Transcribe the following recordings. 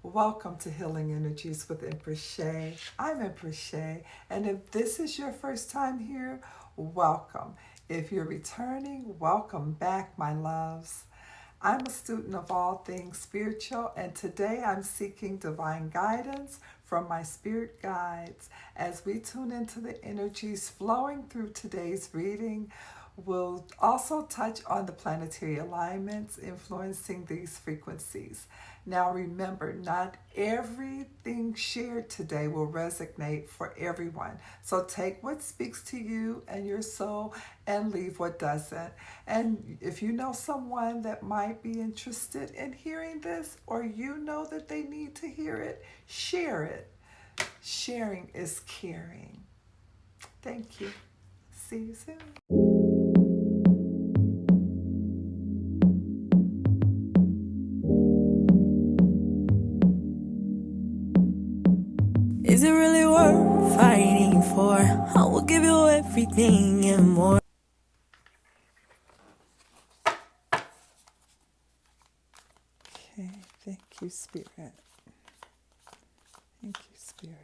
Welcome to Healing Energies with Empress Shay. I'm Empress Shay, and if this is your first time here, welcome. If you're returning, welcome back, my loves. I'm a student of all things spiritual, and today I'm seeking divine guidance from my spirit guides. As we tune into the energies flowing through today's reading, we'll also touch on the planetary alignments influencing these frequencies. Now remember, not everything shared today will resonate for everyone. So take what speaks to you and your soul and leave what doesn't. And if you know someone that might be interested in hearing this, or you know that they need to hear it, share it. Sharing is caring. Thank you. See you soon. Is it really worth fighting for? I will give you everything and more. Okay, thank you, Spirit. Thank you, Spirit.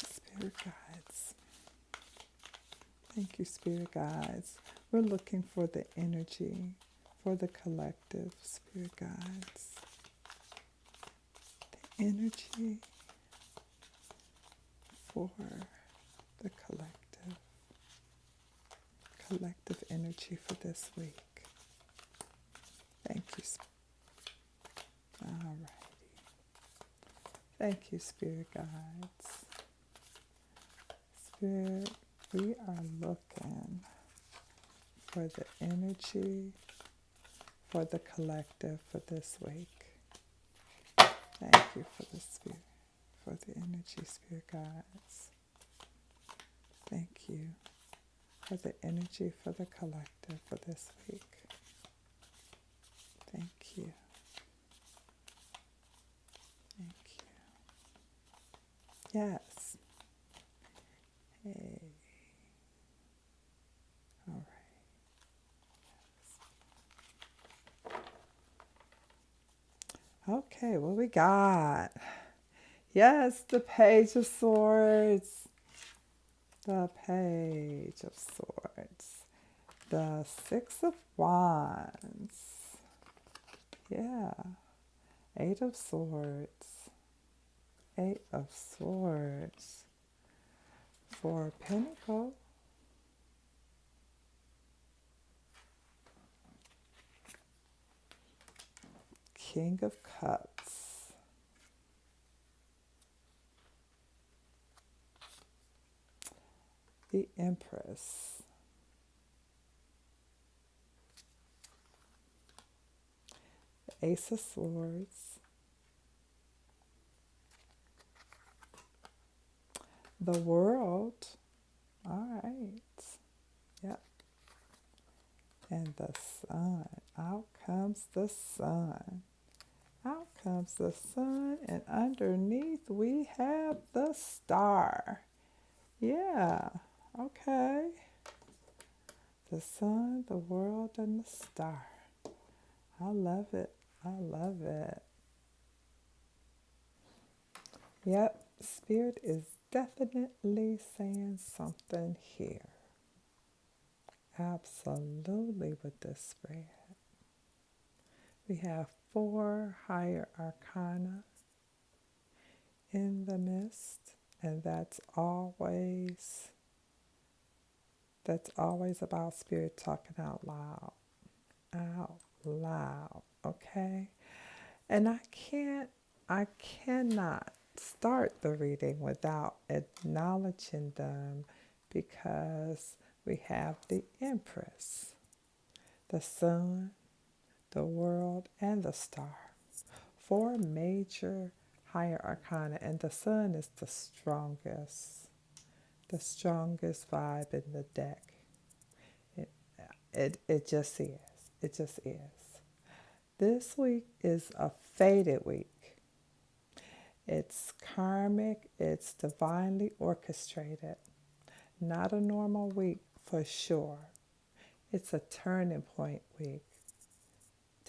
Spirit guides. Thank you, Spirit guides. We're looking for the energy for the collective, Spirit guides. The energy for the collective energy for this week. Thank you. All righty. Thank you, Spirit guides. Spirit, we are looking for the energy for the collective for this week. Thank you for the Spirit, for the energy, Spirit guides. Thank you for the energy for the collective for this week. Thank you. Thank you. Yes. Hey. All right. Okay, what we got? Yes, the Page of Swords. The Page of Swords. The Six of Wands. Yeah. Eight of Swords. Eight of Swords. Four of Pentacles. King of Cups. The Empress. The Ace of Swords. The World. All right. Yep. And the Sun. Out comes the Sun. Out comes the Sun, and underneath we have the Star. Yeah, okay. The Sun, the World, and the Star. I love it. I love it. Yep, Spirit is definitely saying something here. Absolutely with this spread. We have 4 higher arcana in the midst, and that's always about Spirit talking out loud. Out loud, okay? And I cannot start the reading without acknowledging them, because we have the Empress, the Sun, the World, and the Star. 4 major higher arcana, and the Sun is the strongest vibe in the deck. It just is. It just is. This week is a fated week. It's karmic, it's divinely orchestrated. Not a normal week for sure. It's a turning point week.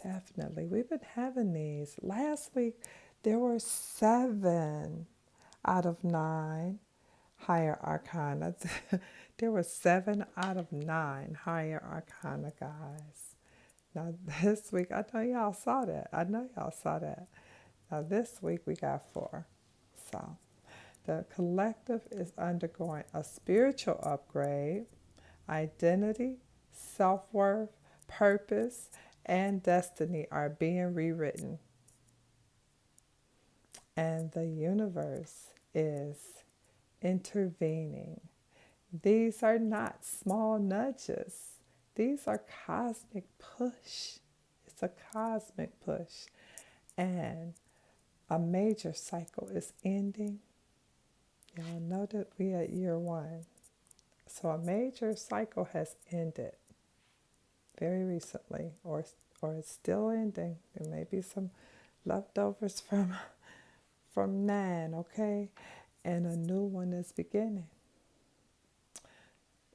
Definitely. We've been having these. Last week, there were 7 out of 9 higher arcana. There were 7 out of 9 higher arcana, guys. Now, this week, I know y'all saw that. Now, this week, we got 4. So, the collective is undergoing a spiritual upgrade. Identity, self-worth, purpose, and destiny are being rewritten. And the universe is intervening. These are not small nudges. These are cosmic push. It's a cosmic push. And a major cycle is ending. Y'all know that we at year 1. So a major cycle has ended very recently, or it's still ending. There may be some leftovers from 9, okay? And a new one is beginning.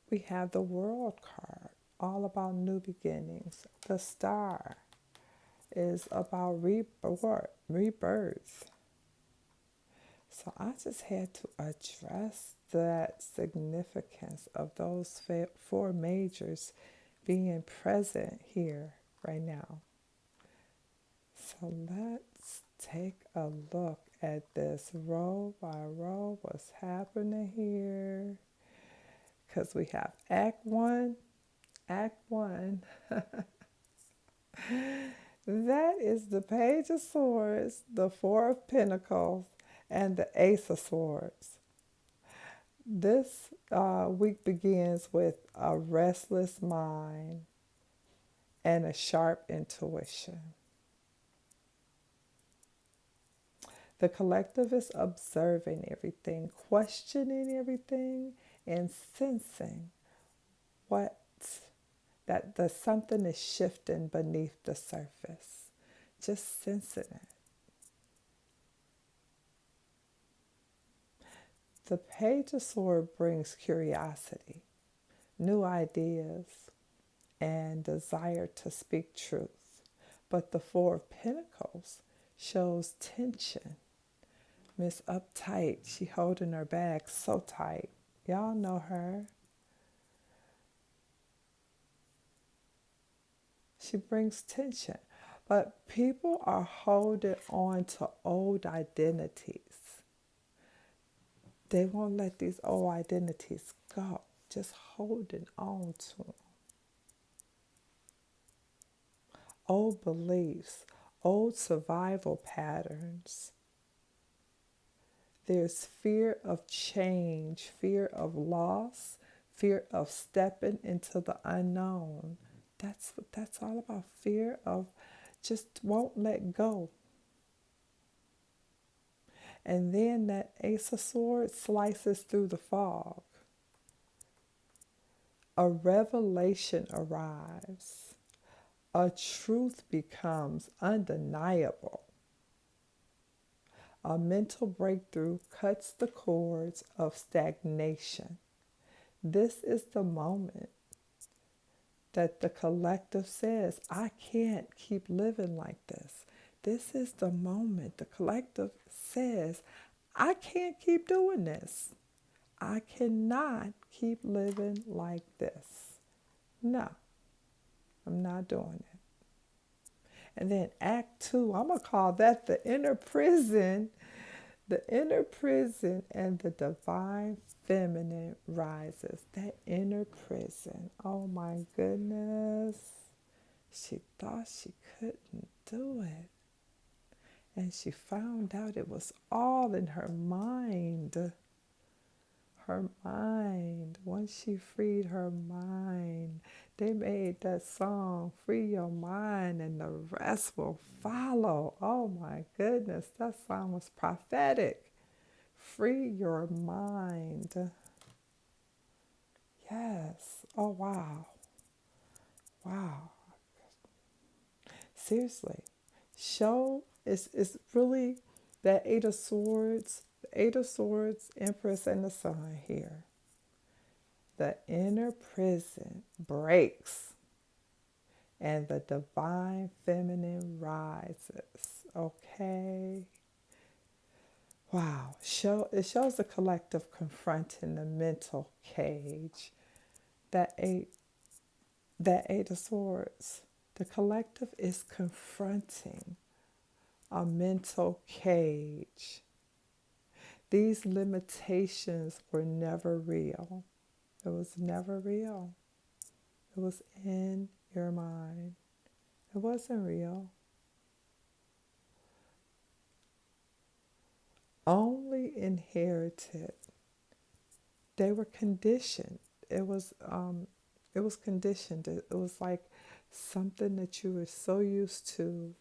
We have the World card, all about new beginnings. The Star is about rebirth. So I just had to address that significance of those 4 majors being present here right now. So let's take a look at this row by row, what's happening here. Because we have Act 1. That is the Page of Swords, the 4 of Pentacles, and the Ace of Swords. This week begins with a restless mind and a sharp intuition. The collective is observing everything, questioning everything, and sensing that something is shifting beneath the surface. Just sensing it. The Page of Swords brings curiosity, new ideas, and desire to speak truth. But the 4 of Pentacles shows tension. Miss uptight, she holding her bag so tight. Y'all know her. She brings tension. But people are holding on to old identities. They won't let these old identities go. Just holding on to them. Old beliefs, old survival patterns. There's fear of change, fear of loss, fear of stepping into the unknown. That's what that's all about. Fear of just won't let go. And then that Ace of Swords slices through the fog. A revelation arrives. A truth becomes undeniable. A mental breakthrough cuts the cords of stagnation. This is the moment that the collective says, I can't keep living like this. This is the moment the collective says, I can't keep doing this. I cannot keep living like this. No, I'm not doing it. And then Act 2, I'm going to call that the inner prison. The inner prison and the divine feminine rises. That inner prison. Oh my goodness. She thought she couldn't do it. And she found out it was all in her mind. Her mind. Once she freed her mind, they made that song, Free Your Mind, and the rest will follow. Oh my goodness, that song was prophetic. Free your mind. Yes. Oh wow. Wow. Seriously. Show is really that 8 of Swords, the 8 of Swords, Empress, and the Sun here. The inner prison breaks and the divine feminine rises. Okay. Wow. It shows the collective confronting the mental cage. That eight of swords. The collective is confronting a mental cage. These limitations were never real. It was never real. It was in your mind. It wasn't real. Only inherited. They were conditioned. It was conditioned. It was like something that you were so used to,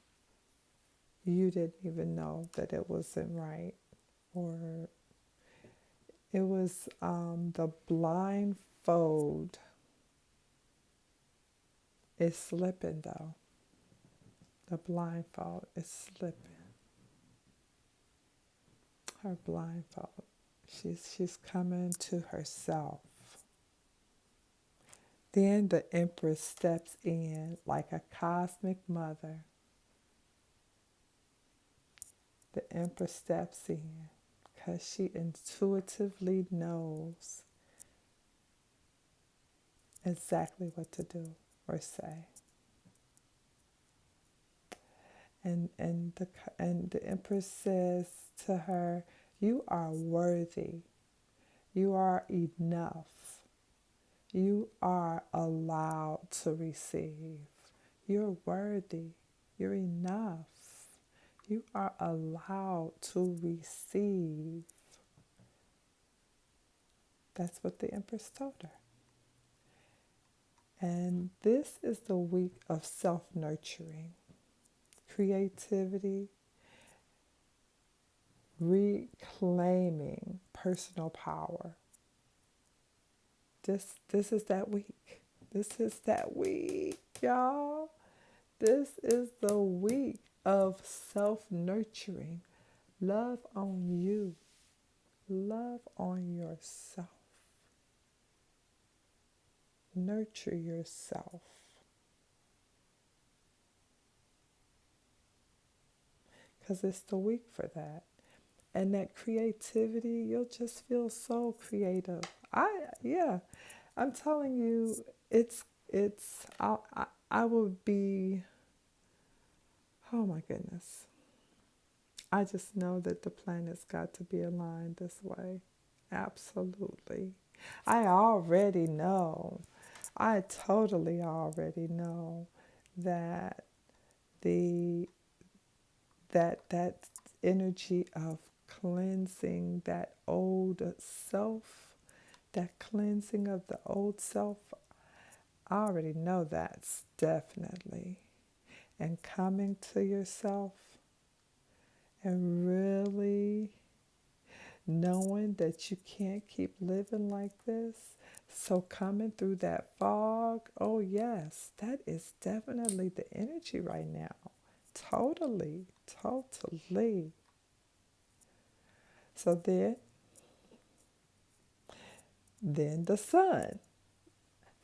you didn't even know that it wasn't right. Or it was the blindfold is slipping though. The blindfold is slipping. Her blindfold. She's coming to herself. Then the Empress steps in like a cosmic mother. The Empress steps in because she intuitively knows exactly what to do or say. And the Empress says to her, "You are worthy. You are enough. You are allowed to receive. You're worthy. You're enough. You are allowed to receive." That's what the Empress told her. And this is the week of self-nurturing, creativity, reclaiming personal power. This is that week. This is that week, y'all. This is the week of self-nurturing. Love on you. Love on yourself. Nurture yourself. Because it's the week for that. And that creativity, you'll just feel so creative. I'm telling you, I will be, oh my goodness. I just know that the planets got to be aligned this way. Absolutely. I already know. I totally already know that that energy of cleansing that old self, that cleansing of the old self, I already know that's definitely. And coming to yourself and really knowing that you can't keep living like this. So coming through that fog, oh yes, that is definitely the energy right now. Totally. So then the sun.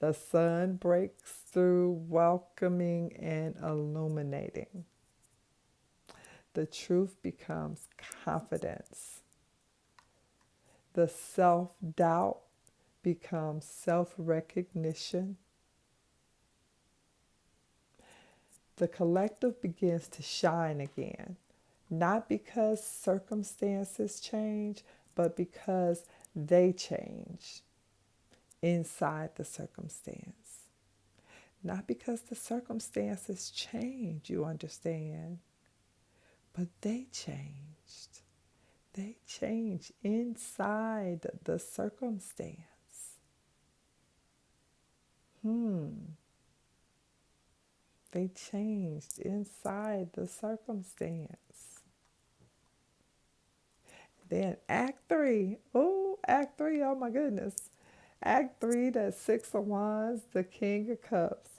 The sun breaks through, welcoming and illuminating. The truth becomes confidence. The self-doubt becomes self-recognition. The collective begins to shine again, not because circumstances change, but because they change inside the circumstance. Not because the circumstances change, you understand, but they changed. They changed inside the circumstance. They changed inside the circumstance. Then Act 3. Act 3, oh my goodness. Act 3, that Six of Wands, the King of Cups,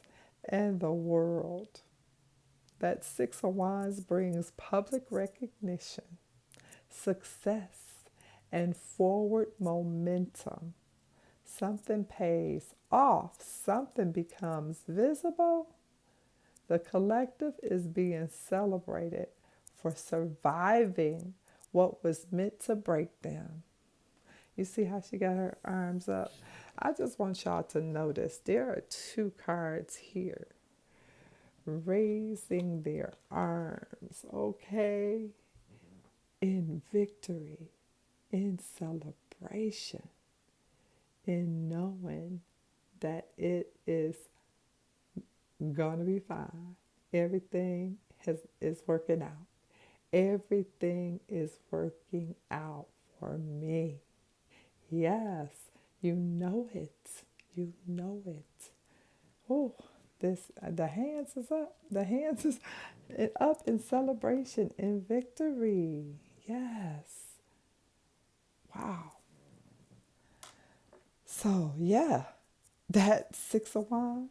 and the World. That Six of Wands brings public recognition, success, and forward momentum. something pays off, something becomes visible, the collective is being celebrated for surviving what was meant to break them. You see how she got her arms up? I just want y'all to notice there are two cards here raising their arms, okay? In victory, in celebration, in knowing that it is going to be fine. Everything is working out. Everything is working out for me. Yes, you know it. You know it. Oh, the hands is up. The hands is up in celebration, in victory. Yes. Wow. So yeah, that Six of Wands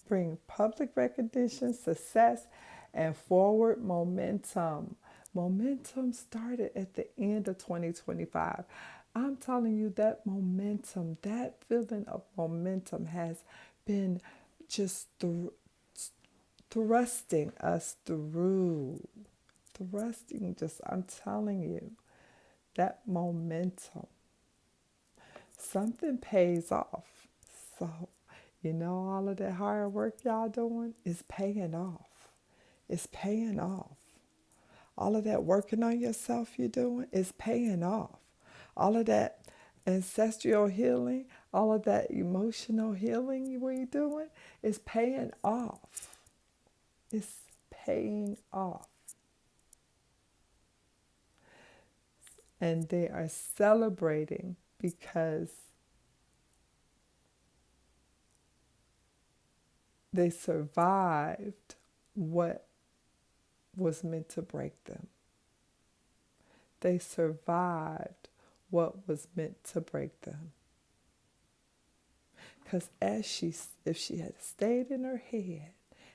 bring public recognition, success, and forward momentum. Momentum started at the end of 2025. I'm telling you that momentum, that feeling of momentum has been just thrusting us through. Thrusting, just, I'm telling you, that momentum. Something pays off. So, all of that hard work y'all doing is paying off. It's paying off. All of that working on yourself you're doing is paying off. All of that ancestral healing, all of that emotional healing we're doing is paying off. It's paying off. And they are celebrating because they survived what was meant to break them. They survived what was meant to break them. Because if she had stayed in her head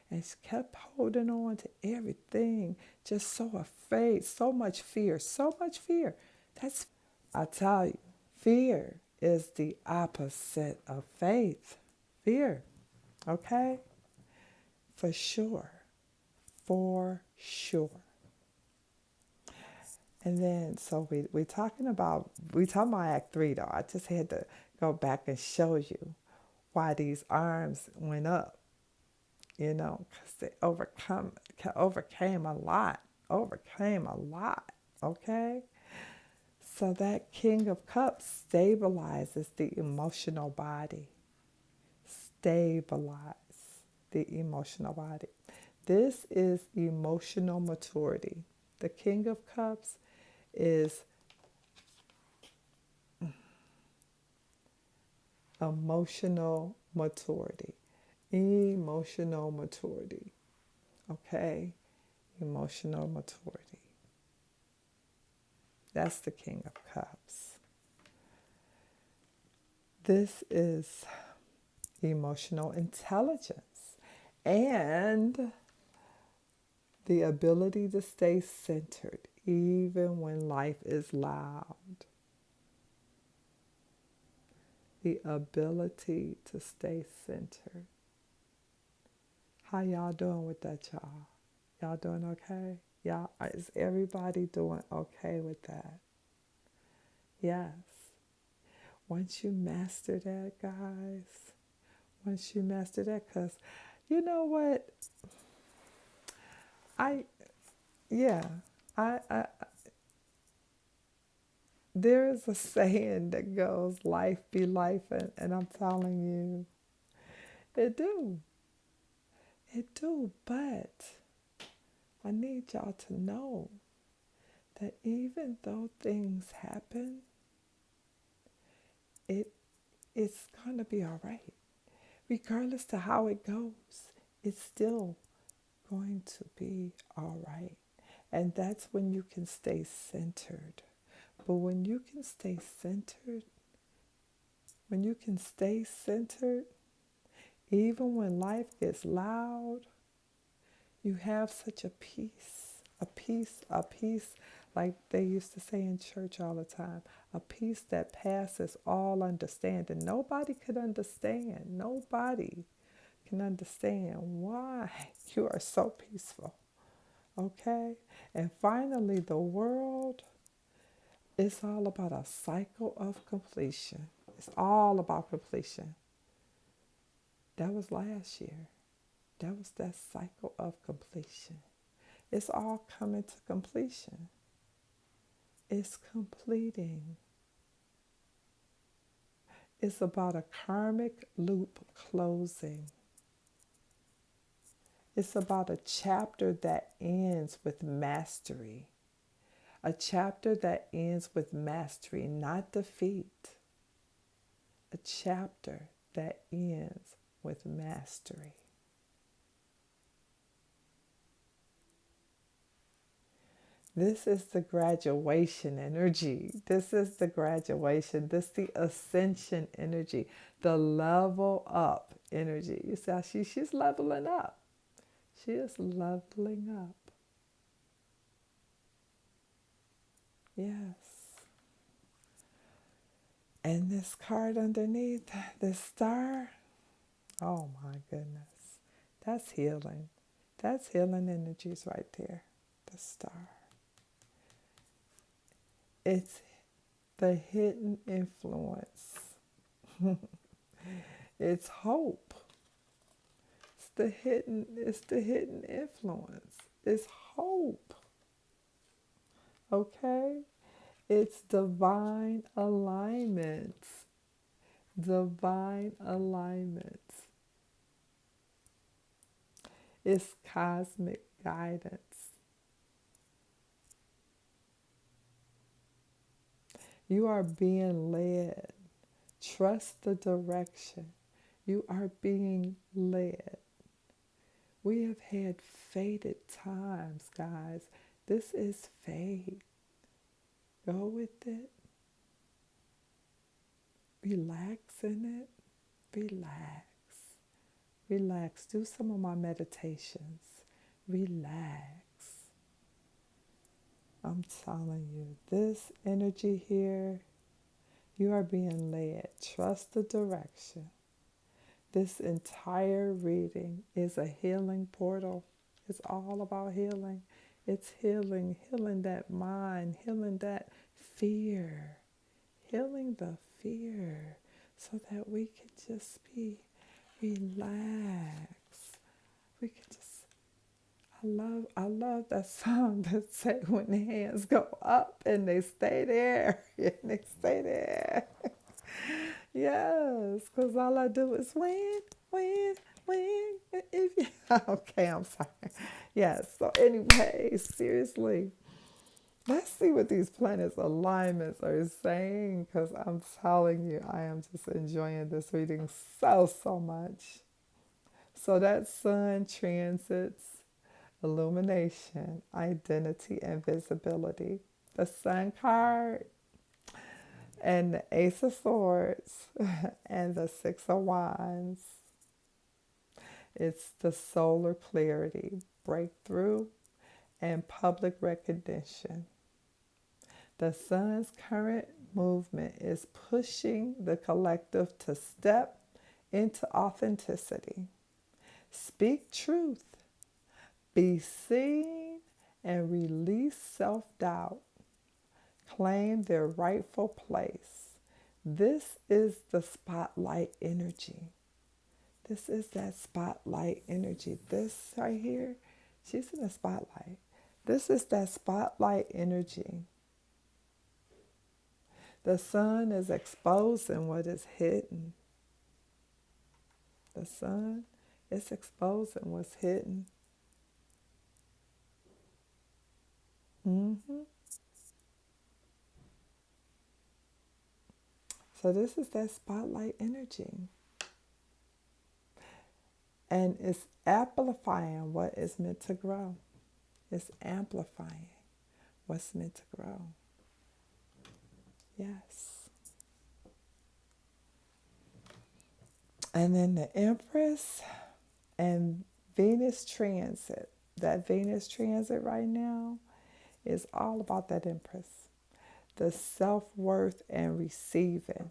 and kept holding on to everything, just so afraid, so much fear. I tell you, fear is the opposite of faith. Fear, okay? For sure. For sure. And then, so we talking about Act 3 though. I just had to go back and show you why these arms went up, because they overcame a lot, okay? So that King of Cups stabilizes the emotional body. Stabilize the emotional body. This is emotional maturity. The King of Cups is emotional maturity. Emotional maturity. Okay? Emotional maturity. That's the King of Cups. This is emotional intelligence and the ability to stay centered even when life is loud. The ability to stay centered. How y'all doing with that, y'all? Y'all doing okay? Is everybody doing okay with that? Yes. Once you master that, guys, because you know what? There is a saying that goes, life be life, and I'm telling you, it do, but I need y'all to know that even though things happen, it's going to be all right. Regardless to how it goes, it's still going to be all right. And that's when you can stay centered. But when you can stay centered, even when life gets loud, you have such a peace, like they used to say in church all the time, a peace that passes all understanding. Nobody could understand. Nobody can understand why you are so peaceful. Okay? And finally, the world is all about a cycle of completion. It's all about completion. That was last year. That was that cycle of completion. It's all coming to completion. It's completing. It's about a karmic loop closing. It's about a chapter that ends with mastery. A chapter that ends with mastery, not defeat. A chapter that ends with mastery. This is the graduation energy. This is the graduation. This is the ascension energy. The level up energy. You see how she's leveling up. She is leveling up. Yes. And this card underneath, this star, oh my goodness. That's healing. That's healing energies right there. The star. It's the hidden influence. It's hope. It's the hidden influence. It's hope. Okay? It's divine alignment. Divine alignment. It's cosmic guidance. You are being led. Trust the direction. You are being led. We have had fated times, guys. This is fate. Go with it. Relax in it. Relax. Relax. Do some of my meditations. Relax. I'm telling you, this energy here, you are being led. Trust the direction. This entire reading is a healing portal. It's all about healing. It's healing that mind, healing that fear, healing the fear so that we can just be relaxed. We can just, I love that song that say when the hands go up and they stay there, and they stay there. Yes, because all I do is win. If you, okay, I'm sorry. Yes, so anyway, seriously, let's see what these planets' alignments are saying, because I'm telling you, I am just enjoying this reading so much. So that sun transits illumination, identity, and visibility. The sun card and the Ace of Swords and the Six of Wands. It's the solar clarity, breakthrough, and public recognition. The sun's current movement is pushing the collective to step into authenticity. Speak truth. Be seen and release self-doubt. Claim their rightful place. This is the spotlight energy. This is that spotlight energy. This right here, she's in the spotlight. This is that spotlight energy. The sun is exposing what is hidden. The sun is exposing what's hidden. So this is that spotlight energy. And it's amplifying what is meant to grow. It's amplifying what's meant to grow. Yes. And then the Empress and Venus transit. That Venus transit right now is all about that Empress. the self-worth and receiving.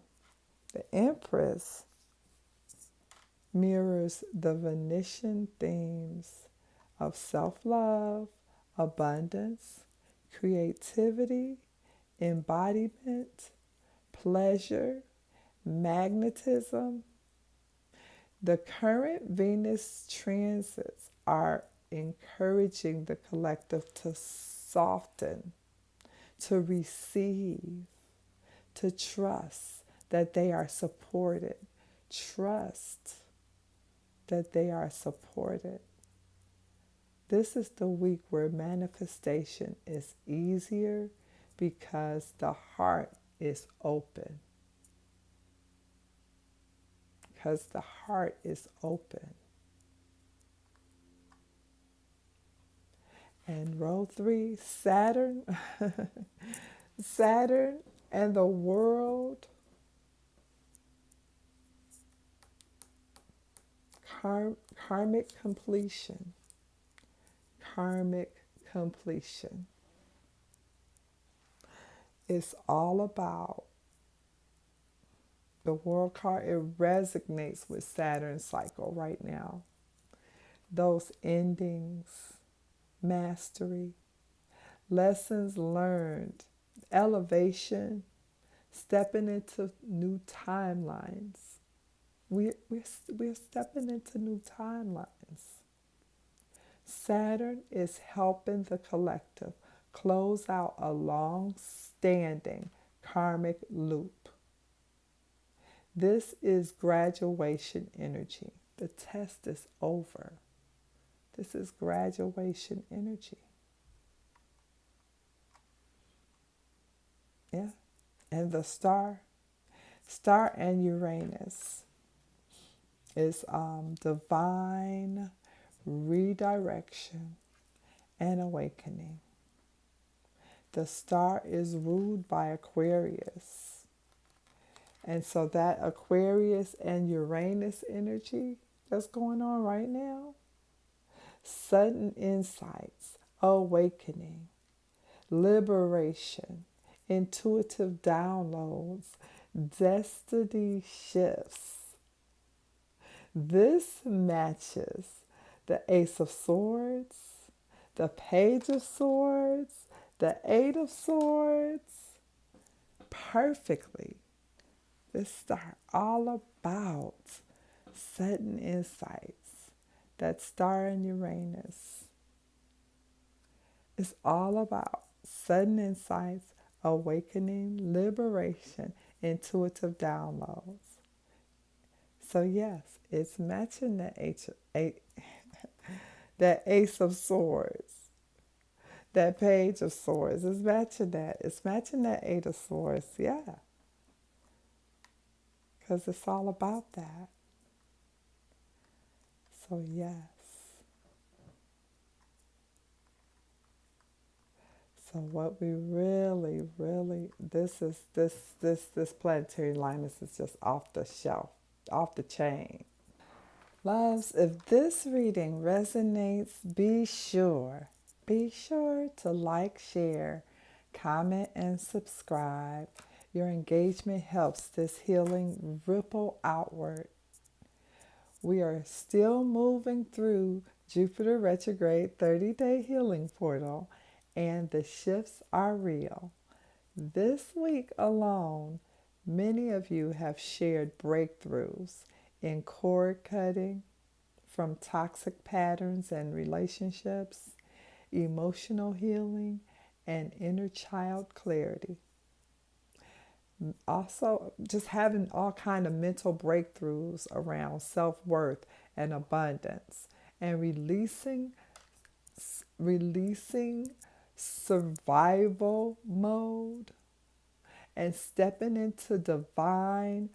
The Empress mirrors the Venetian themes of self-love, abundance, creativity, embodiment, pleasure, magnetism. The current Venus transits are encouraging the collective to soften, to receive, to trust that they are supported. Trust that they are supported. This is the week where manifestation is easier because the heart is open. Because the heart is open. And row 3, Saturn. Saturn and the world. Karmic completion. Karmic completion. It's all about the world card. It resonates with Saturn's cycle right now. Those endings, mastery, lessons learned, elevation, stepping into new timelines. We're stepping into new timelines. Saturn is helping the collective close out a long-standing karmic loop. This is graduation energy. The test is over. This is graduation energy. Yeah. And the star and Uranus is divine redirection and awakening. The star is ruled by Aquarius. And so that Aquarius and Uranus energy that's going on right now, sudden insights, awakening, liberation, intuitive downloads, destiny shifts. This matches the Ace of Swords, the Page of Swords, the Eight of Swords perfectly. This star all about sudden insights. That star in Uranus is all about sudden insights, awakening, liberation, intuitive downloads. So yes, it's matching that Ace of Swords, that Page of Swords. It's matching that. It's matching that Eight of Swords. Yeah. Because it's all about that. So yes. So what we really, this planetary alignment is just off the shelf, off the chain. Loves, if this reading resonates, be sure to like, share, comment, and subscribe. Your engagement helps this healing ripple outward. We are still moving through Jupiter Retrograde 30-day healing portal, and the shifts are real. This week alone, many of you have shared breakthroughs in cord cutting from toxic patterns and relationships, emotional healing, and inner child clarity. Also, just having all kind of mental breakthroughs around self-worth and abundance, and releasing survival mode and stepping into divine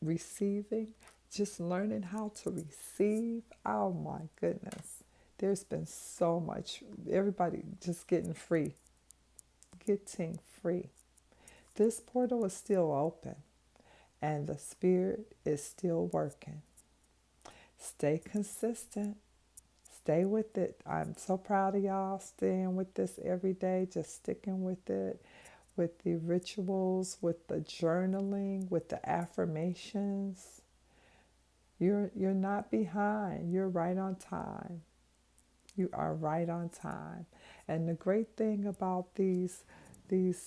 receiving, just learning how to receive. Oh my goodness. There's been so much. Everybody just getting free. Getting free. This portal is still open and the spirit is still working. Stay consistent. Stay with it. I'm so proud of y'all staying with this every day, just sticking with it with the rituals, with the journaling, with the affirmations. You're not behind. You're right on time. You are right on time. And the great thing about these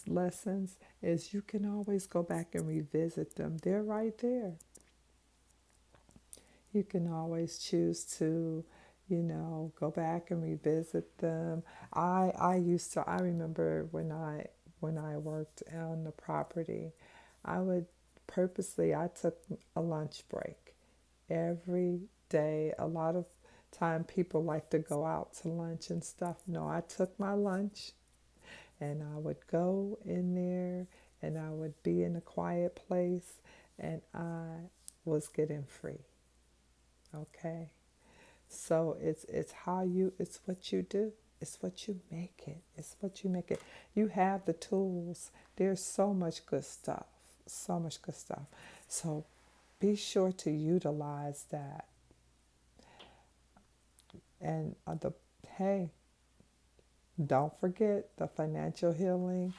lessons is you can always go back and revisit them. They're right there. You can always choose to, go back and revisit them. I remember when I worked on the property, I took a lunch break every day. A lot of time people like to go out to lunch and stuff. No, I took my lunch and I would go in there and I would be in a quiet place and I was getting free. Okay? So it's what you do. It's what you make it. It's what you make it. You have the tools. There's so much good stuff. So much good stuff. So be sure to utilize that. And don't forget the financial healing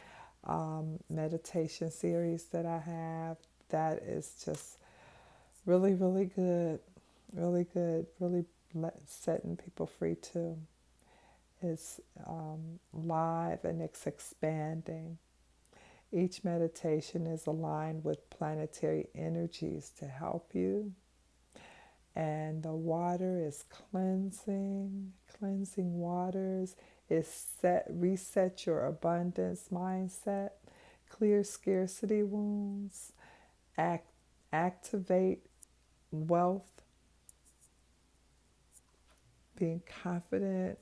meditation series that I have. That is just really, really good. Really good. Really setting people free too. It's live and it's expanding. Each meditation is aligned with planetary energies to help you. And the water is cleansing waters. Reset your abundance mindset, clear scarcity wounds, activate wealth, being confident,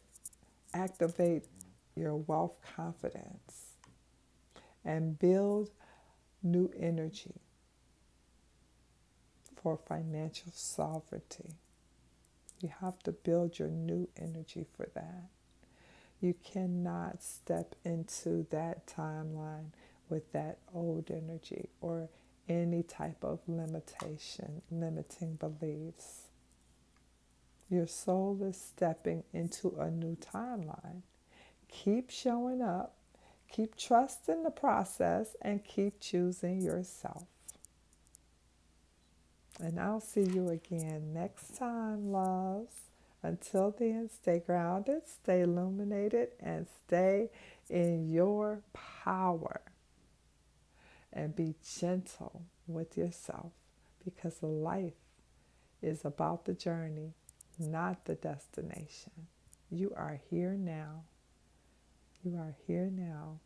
activate your wealth confidence, and build new energy for financial sovereignty. You have to build your new energy for that. You cannot step into that timeline with that old energy or any type of limiting beliefs. Your soul is stepping into a new timeline. Keep showing up, keep trusting the process, and keep choosing yourself. And I'll see you again next time, loves. Until then, stay grounded, stay illuminated, and stay in your power. And be gentle with yourself, because life is about the journey, not the destination. You are here now. You are here now.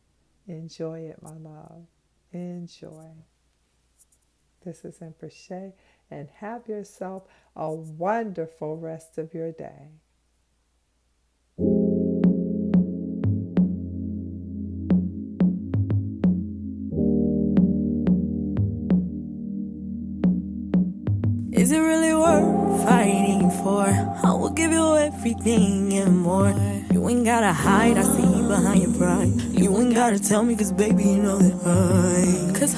Enjoy it, my love. Enjoy. This is Empress, and have yourself a wonderful rest of your day. Is it really worth fighting for? I will give you everything and more. You ain't gotta hide, I see you behind your pride. You ain't gotta tell me, cause baby, you know that 'Cause